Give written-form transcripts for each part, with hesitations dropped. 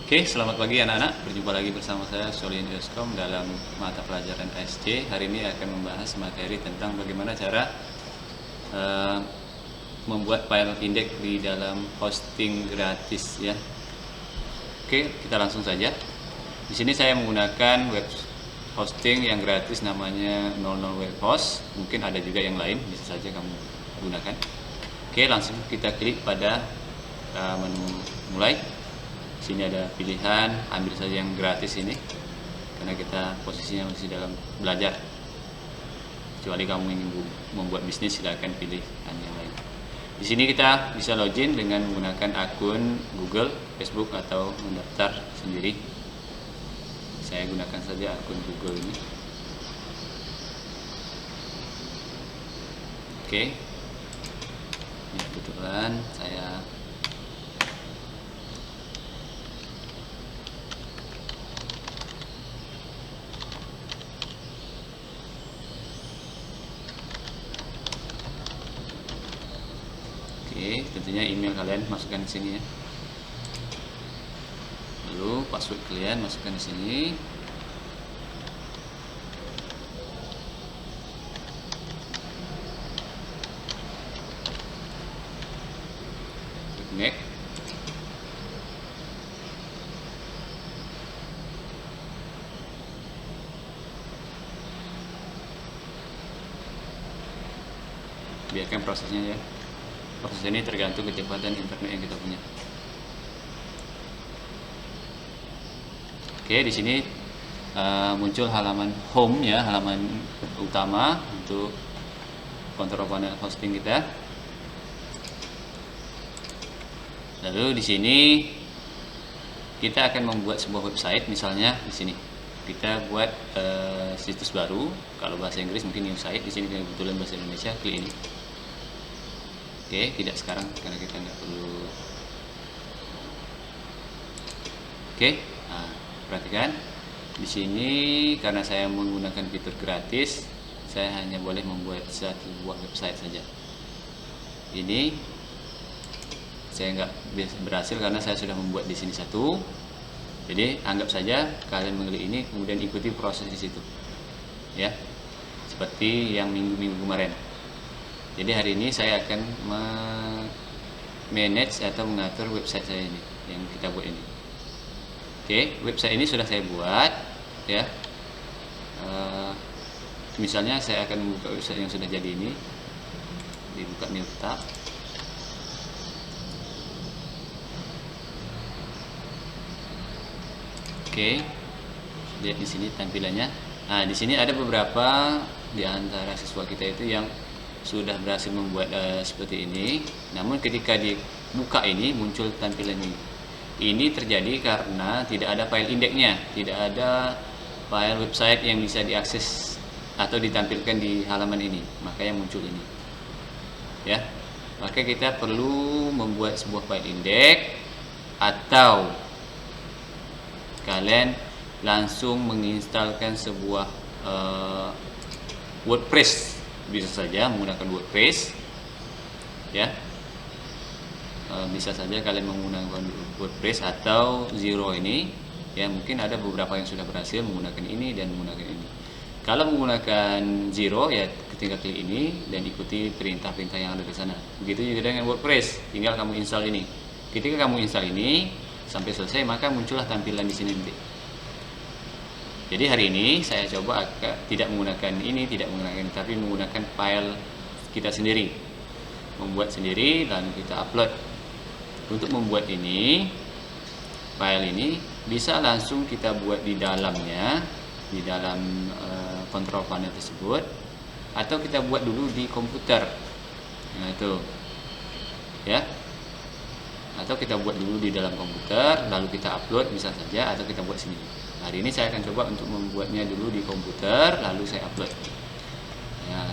Oke, selamat pagi anak-anak. Berjumpa lagi bersama saya Solihin Yoskom dalam mata pelajaran ASC. Hari ini akan membahas materi tentang bagaimana cara membuat file index di dalam hosting gratis ya. Oke, kita langsung saja. Di sini saya menggunakan web hosting yang gratis namanya 00 Web Host. Mungkin ada juga yang lain, bisa saja kamu gunakan. Oke, langsung kita klik pada menu mulai. Sini ada pilihan, ambil saja yang gratis ini karena kita posisinya masih dalam belajar. Kecuali kamu ingin membuat bisnis, silakan pilih yang lain. Di sini kita bisa login dengan menggunakan akun Google, Facebook atau mendaftar sendiri. Saya gunakan saja akun Google ini. Oke. Ini kebetulan saya tentunya email kalian masukkan di sini ya. Lalu password kalian masukkan di sini. Next. Biarkan prosesnya ya. Proses ini tergantung kecepatan internet yang kita punya. Oke, di sini muncul halaman home ya, halaman utama untuk control panel hosting kita. Lalu di sini kita akan membuat sebuah website, misalnya di sini kita buat situs baru. Kalau bahasa Inggris mungkin new site. Di sini kebetulan bahasa Indonesia, klik ini. Oke, tidak sekarang karena kita nggak perlu. Oke, nah, perhatikan di sini karena saya menggunakan fitur gratis, saya hanya boleh membuat satu buah website saja. Ini saya nggak berhasil karena saya sudah membuat di sini satu. Jadi anggap saja kalian mengklik ini, kemudian ikuti proses di situ, ya, seperti yang minggu-minggu kemarin. Jadi hari ini saya akan manage atau mengatur website saya ini yang kita buat ini. Oke, website ini sudah saya buat ya. Misalnya saya akan membuka website yang sudah jadi ini, dibuka new tab. Oke, lihat di sini tampilannya. Nah, di sini ada beberapa di antara siswa kita itu yang sudah berhasil membuat seperti ini. Namun ketika dibuka ini muncul tampilan ini. Ini terjadi karena tidak ada file indexnya, tidak ada file website yang bisa diakses atau ditampilkan di halaman ini. Makanya muncul ini. Ya. Maka kita perlu membuat sebuah file index atau kalian langsung menginstalkan sebuah WordPress. Bisa saja menggunakan WordPress ya, bisa saja kalian menggunakan WordPress atau Zero ini ya. Mungkin ada beberapa yang sudah berhasil menggunakan ini dan menggunakan ini. Kalau menggunakan Zero ya, ketika klik ini dan ikuti perintah-perintah yang ada di sana. Begitu juga dengan WordPress, tinggal kamu install ini. Ketika kamu install ini sampai selesai, maka muncullah tampilan di sini nanti. Jadi hari ini saya coba tidak menggunakan ini, tapi menggunakan file kita sendiri, membuat sendiri dan kita upload. Untuk membuat ini, file ini bisa langsung kita buat di dalamnya, di dalam control panel tersebut, atau kita buat dulu di komputer. Nah itu, ya. Atau kita buat dulu di dalam komputer, lalu kita upload bisa saja, atau kita buat sendiri. Hari ini saya akan coba untuk membuatnya dulu di komputer, lalu saya upload. Ya,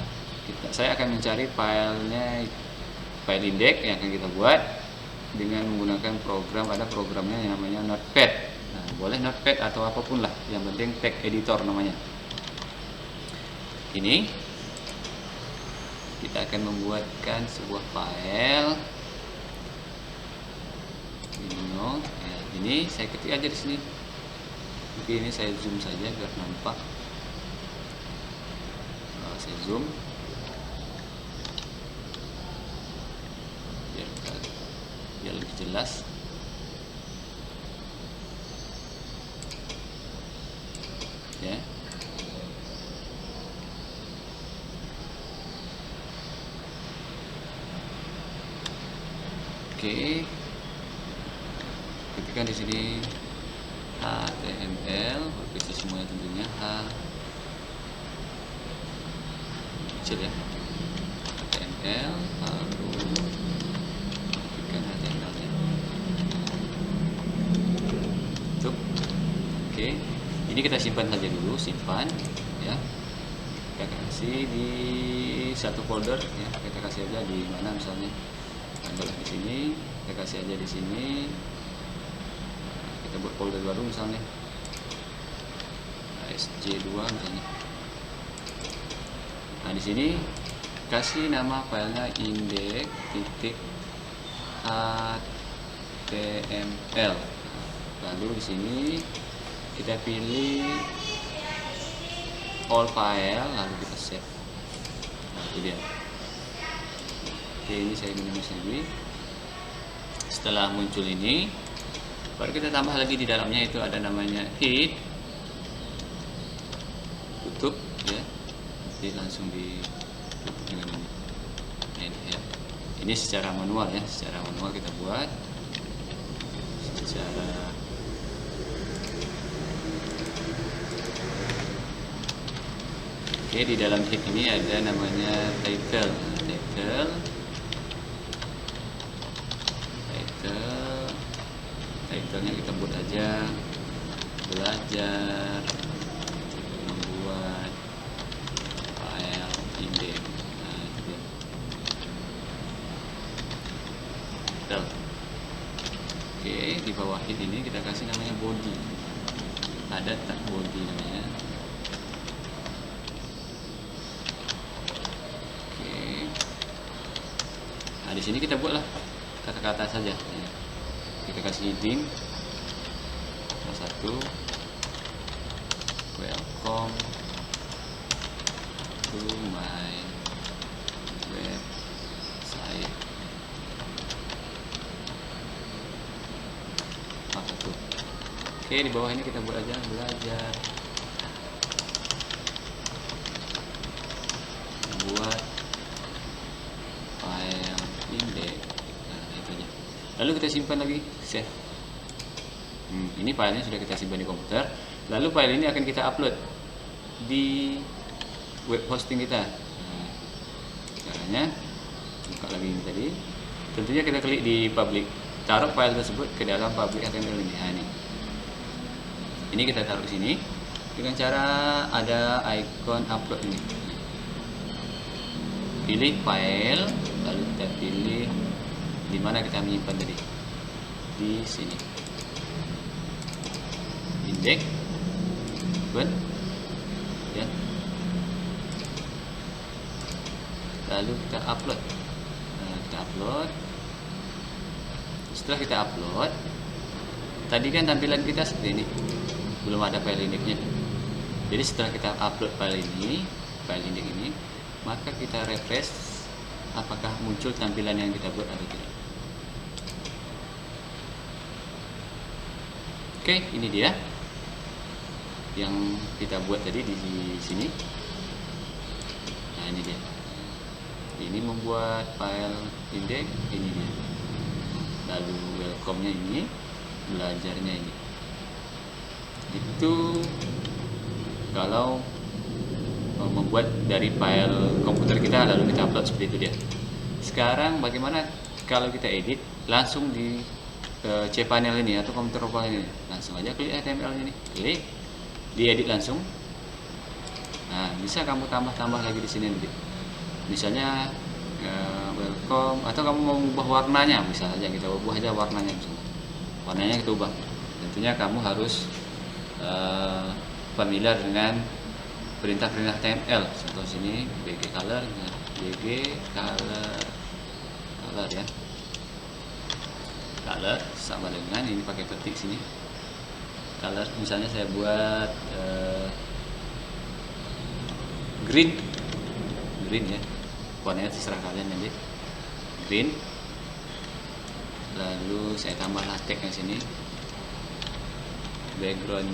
saya akan mencari filenya, file index yang akan kita buat dengan menggunakan program. Ada programnya yang namanya Notepad. Nah, boleh Notepad atau apapun lah, yang penting text editor namanya. Ini kita akan membuatkan sebuah file. Ya. Ini saya ketik aja di sini. Oke, ini saya zoom saja biar nampak. Saya zoom biar lebih jelas. Ya. Oke. Ketikkan di sini HTML, berisi semuanya tentunya kecil ya. HTML, lalu ketikkan HTML-nya. Cukup. Oke. Ini kita simpan saja dulu, simpan ya. Kita kasih di satu folder ya. Kita kasih aja di mana misalnya. Adalah di sini, kita kasih aja di sini. Kita buat folder baru misalnya SJ2 misalnya. Nah, di sini kasih nama filenya index.html. Lalu di sini kita pilih all file, lalu kita save. Nah, itu dia. Oke, ini saya minimize lagi. Setelah muncul ini, baru kita tambah lagi di dalamnya, itu ada namanya head. Tutup ya. Jadi langsung ditutup dengan ini. Head. Ini secara manual ya, secara manual kita buat. Oke, di dalam head ini ada namanya title. Title-nya kita buat aja belajar membuat file index. Nah, itu dia. Title. Oke, di bawah head ini kita kasih namanya body. Ada tag body namanya. Oke. Nah, di sini kita buatlah kata-kata saja ya. Kita kasih heading satu, welcome to my website. Satu. Oke, di bawah ini kita buat aja belajar membuat file index. Nah, itu aja. Lalu kita simpan lagi, save. Ini filenya sudah kita simpan di komputer. Lalu file ini akan kita upload di web hosting kita. Nah, caranya buka lagi ini tadi. Tentunya kita klik di public, taruh file tersebut ke dalam public HTML ini. Nah, ini kita taruh di sini dengan cara ada icon upload ini. Pilih file, lalu kita pilih di mana kita menyimpan tadi, di sini index ya. Lalu kita upload. Nah, kita upload. Setelah kita upload, tadi kan tampilan kita seperti ini, belum ada file indexnya. Jadi setelah kita upload file index ini, maka kita refresh apakah muncul tampilan yang kita buat atau tidak. Oke, ini dia yang kita buat tadi di sini. Nah, ini dia. Ini membuat file index, ini dia. Lalu welcome-nya ini, belajarnya ini. Itu kalau membuat dari file komputer kita lalu kita upload, seperti itu dia. Sekarang bagaimana kalau kita edit langsung di cPanel ini atau komputer lokal ini? Langsung aja klik HTML ini, klik diedit langsung. Nah, bisa kamu tambah lagi di sini nanti. Misalnya welcome, atau kamu mau ubah warnanya, misalnya kita ubah aja warnanya misalnya. Warnanya kita ubah. Tentunya kamu harus familiar dengan perintah-perintah HTML. Contoh sini bg color, bg color ya. color sama dengan ini pakai petik sini. Color misalnya saya buat green ya, warnanya terserah kalian nanti. Green, lalu saya tambahlah tagnya sini, background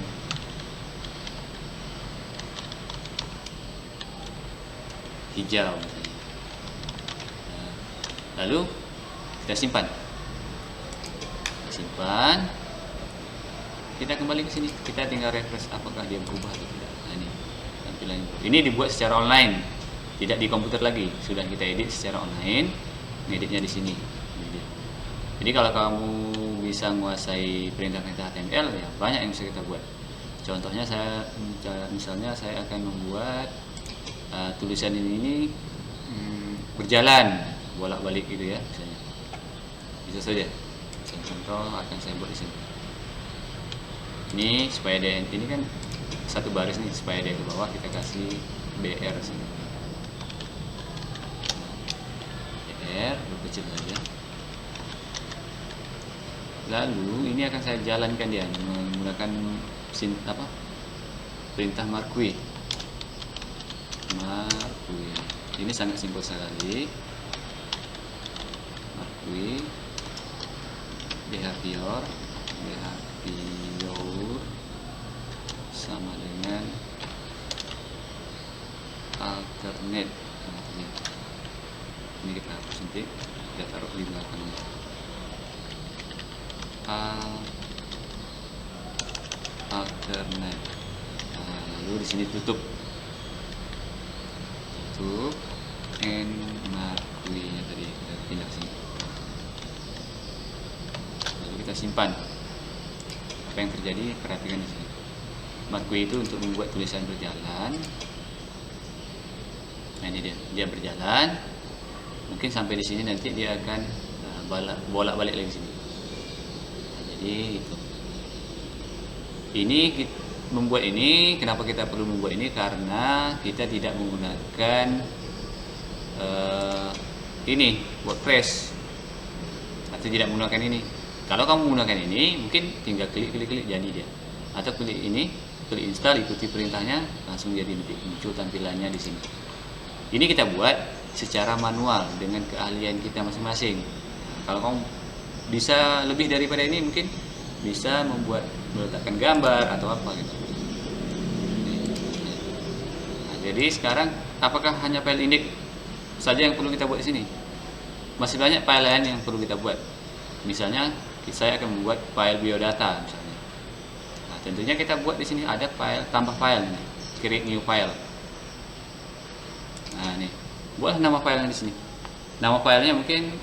hijau misalnya. Lalu kita simpan, kita kembali ke sini, kita tinggal refresh apakah dia berubah atau tidak. Nah, ini tampilan ini dibuat secara online, tidak di komputer lagi, sudah kita edit secara online, ngeditnya di sini. Jadi kalau kamu bisa menguasai perintah-perintah HTML, ya banyak yang bisa kita buat. Contohnya misalnya saya akan membuat tulisan ini berjalan bolak-balik gitu ya, misalnya. Bisa saja. Contoh akan saya buat di sini. Ini supaya dia, ini kan satu baris nih, supaya dia ke bawah kita kasih BR sini. BR berkecil saja. Lalu ini akan saya jalankan dia menggunakan perintah marquee. Ini sangat simpel sekali. Marquee behavior sama dengan alternate. Ini kita hapus nanti, kita taruh di belakangnya. Alternate. Lalu di sini tutup and marquee nya tadi kita pindah sini. Lalu kita simpan. Apa yang terjadi? Perhatikan di sini. Marquee itu untuk membuat tulisan berjalan. Nah, ini dia berjalan. Mungkin sampai di sini nanti dia akan bolak-balik lagi sini. Nah, jadi itu. Kenapa kita perlu membuat ini? Karena kita tidak menggunakan ini WordPress, atau tidak menggunakan ini. Kalau kamu menggunakan ini, mungkin tinggal klik jadi dia. Atau klik ini, klik install, ikuti perintahnya, langsung jadi nanti muncul tampilannya di sini. Ini kita buat secara manual dengan keahlian kita masing-masing. Kalau kamu bisa lebih daripada ini, mungkin bisa meletakkan gambar atau apa gitu. Nah, jadi sekarang apakah hanya file index saja yang perlu kita buat di sini? Masih banyak file lain yang perlu kita buat. Misalnya saya akan membuat file biodata misalnya. Nah, tentunya kita buat di sini ada file, tambah file nih, create new file. Nah, nih, buatlah nama filenya di sini. Nama filenya mungkin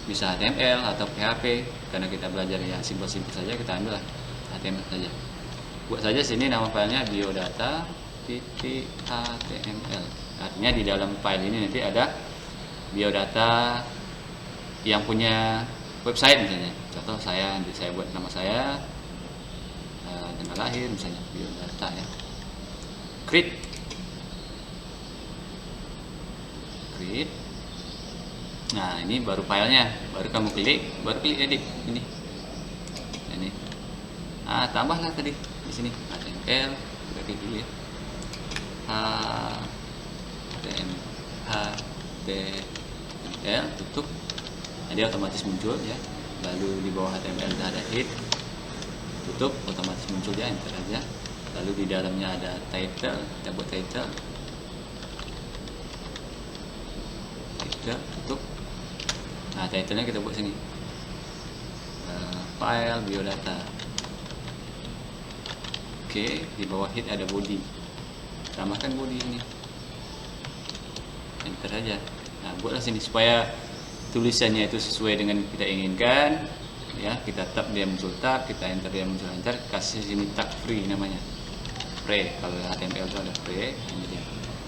bisa HTML atau PHP, karena kita belajar yang simpel-simpel saja, kita ambil lah HTML saja. Buat saja sini nama filenya biodata.html. Artinya di dalam file ini nanti ada biodata yang punya website misalnya. Contoh nanti saya buat nama saya, tanggal lahir misalnya, biodata ya. Create. Nah, ini baru filenya, baru kamu klik edit ini. Ini. Tambahlah tadi di sini HTML, kita klik dulu ya. HTML tutup. Nah, dia otomatis muncul ya. Lalu di bawah HTML ada head, tutup, otomatis muncul ya, enter aja. Lalu di dalamnya ada title, kita buat title, tutup. Nah, title-nya kita buat sini, file biodata. Oke, di bawah head ada body, tambahkan body ini, enter aja. Nah, buatlah sini supaya tulisannya itu sesuai dengan kita inginkan ya. Kita tab dia muncul tab, kita enter dia muncul enter. Kasih sini tag free namanya, free. Kalau HTML itu ada free, ini dia.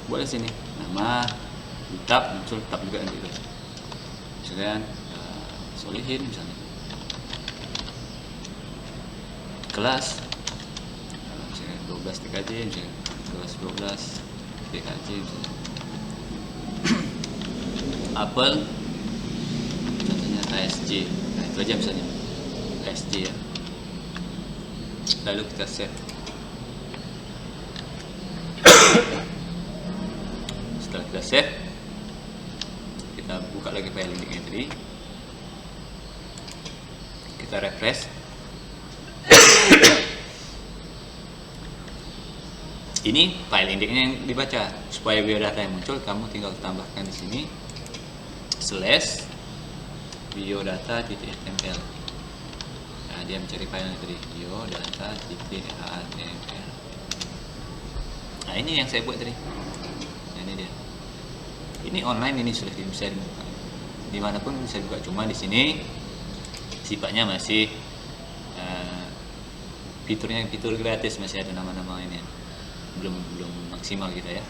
Buatlah sini nama, di tab muncul tab juga nanti itu. Misalkan Solihin misalnya, kelas misalnya 12 TKJ, misalnya kelas 12 TKJ misalnya. Apple contohnya ASJ. Nah, itu itu aja misalnya SJ ya, lalu kita save. Setelah kita save, kita buka lagi file indexnya tadi, kita refresh. Ini file indexnya yang dibaca. Supaya biodata yang muncul, kamu tinggal tambahkan di sini /biodata.html. Nah, dia mencari file tadi, biodata.html. Nah, ini yang saya buat tadi. Nah, ini dia. Ini online, ini sudah bisa dibuka. Dimanapun bisa dibuka, cuma di sini sifatnya masih fitur gratis, masih ada nama-nama ini. Belum maksimal gitu ya.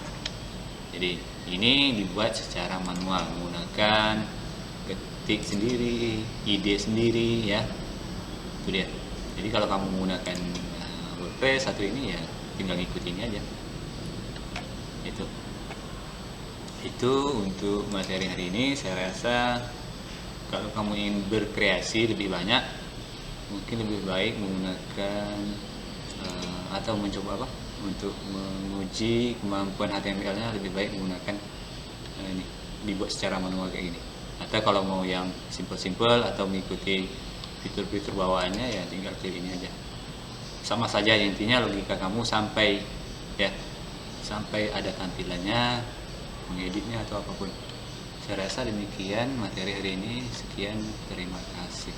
Jadi ini dibuat secara manual menggunakan ketik sendiri, ide sendiri ya. Itu dia. Jadi kalau kamu menggunakan WordPress satu ini ya tinggal ikuti ini aja. Itu untuk materi hari ini. Saya rasa kalau kamu ingin berkreasi lebih banyak, mungkin lebih baik menggunakan atau mencoba untuk menguji kemampuan HTML-nya, lebih baik menggunakan ini, dibuat secara manual kayak gini. Atau kalau mau yang simple atau mengikuti fitur-fitur bawaannya ya tinggal klik ini aja. Sama saja, intinya logika kamu sampai ada tampilannya, mengeditnya atau apapun. Saya rasa demikian materi hari ini. Sekian, terima kasih.